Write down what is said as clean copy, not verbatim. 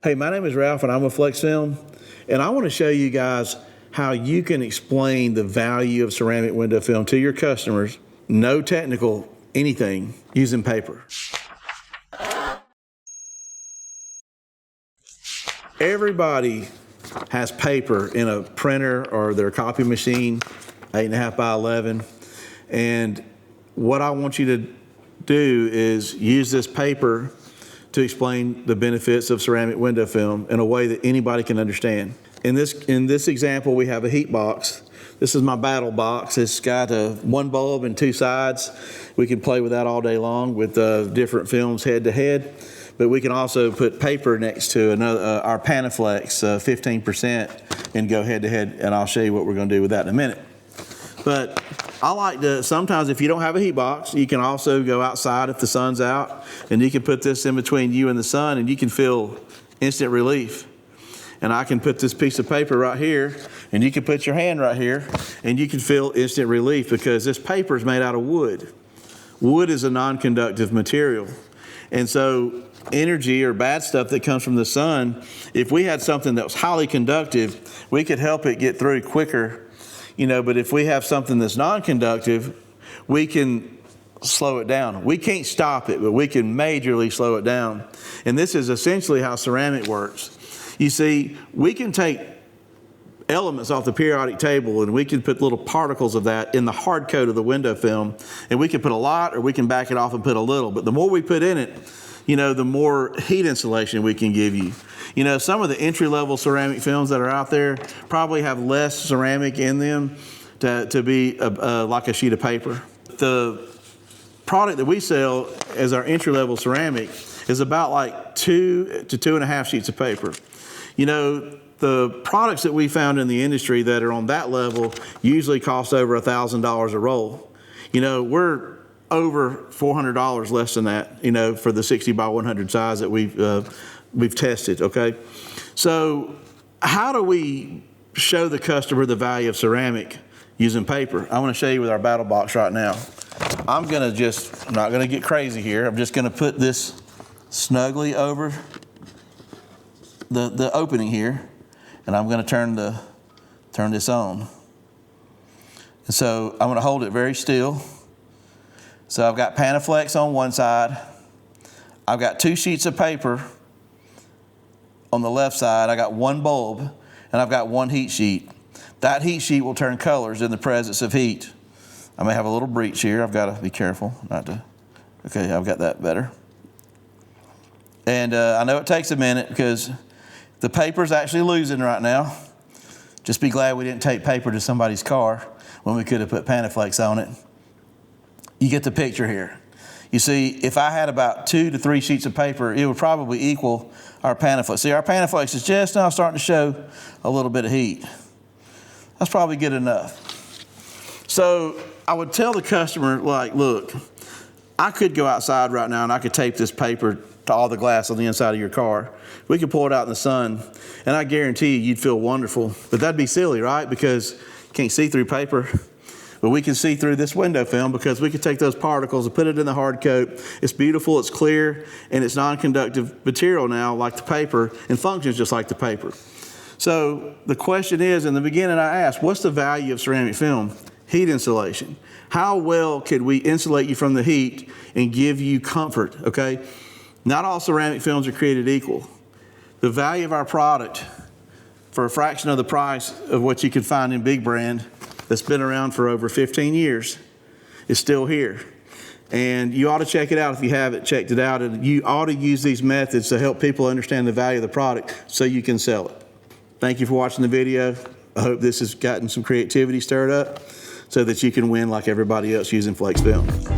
Hey, my name is Ralph and I'm with Flexfilm, and I want to show you guys how you can explain the value of ceramic window film to your customers, no technical anything, using paper. Everybody has paper in a printer or their copy machine, 8.5 by 11, and what I want you to do is use this paper to explain the benefits of ceramic window film in a way that anybody can understand. In this example, we have a heat box. This is my Battlebox. It's got one bulb and two sides. We can play with that all day long with different films head to head, but we can also put paper next to our Panaflex 15% and go head to head, and I'll show you what we're going to do with that in a minute. But I like to, sometimes if you don't have a heat box, you can also go outside if the sun's out, and you can put this in between you and the sun, and you can feel instant relief. And I can put this piece of paper right here, and you can put your hand right here, and you can feel instant relief because this paper is made out of wood. Wood is a non-conductive material. And so energy or bad stuff that comes from the sun, if we had something that was highly conductive, we could help it get through quicker. But if we have something that's non-conductive, we can slow it down. We can't stop it, but we can majorly slow it down. And this is essentially how ceramic works. You see, we can take elements off the periodic table and we can put little particles of that in the hard coat of the window film, and we can put a lot or we can back it off and put a little. But the more we put in it, the more heat insulation we can give you. Some of the entry-level ceramic films that are out there probably have less ceramic in them to be like a sheet of paper. The product that we sell as our entry-level ceramic is about like 2 to 2.5 sheets of paper. The products that we found in the industry that are on that level usually cost over $1,000 a roll. We're over $400 less than that, for the 60 by 100 size that we've tested, okay? So how do we show the customer the value of ceramic using paper? I want to show you with our Battlebox right now. I'm not gonna get crazy here. I'm just gonna put this snugly over the opening here, and I'm gonna turn this on. And so I'm gonna hold it very still. So I've got Panaflex on one side. I've got 2 sheets of paper on the left side. I got one bulb, and I've got one heat sheet. That heat sheet will turn colors in the presence of heat. I may have a little breach here. I've got to be careful not to. Okay, I've got that better. And I know it takes a minute because the paper's actually losing right now. Just be glad we didn't take paper to somebody's car when we could have put Panaflex on it. You get the picture here. You see, if I had about 2 to 3 sheets of paper, it would probably equal our Panaflex. See, our Panaflex is just now starting to show a little bit of heat. That's probably good enough. So I would tell the customer, like, look, I could go outside right now and I could tape this paper to all the glass on the inside of your car. We could pull it out in the sun, and I guarantee you'd feel wonderful. But that'd be silly, right? Because you can't see through paper. But we can see through this window film because we can take those particles and put it in the hard coat. It's beautiful, it's clear, and it's non-conductive material now, like the paper, and functions just like the paper. So the question is, in the beginning I asked, what's the value of ceramic film? Heat insulation. How well could we insulate you from the heat and give you comfort, okay? Not all ceramic films are created equal. The value of our product, for a fraction of the price of what you can find in big brand, that's been around for over 15 years, is still here. And you ought to check it out if you haven't checked it out, and you ought to use these methods to help people understand the value of the product so you can sell it. Thank you for watching the video. I hope this has gotten some creativity stirred up so that you can win like everybody else using Flexfilm.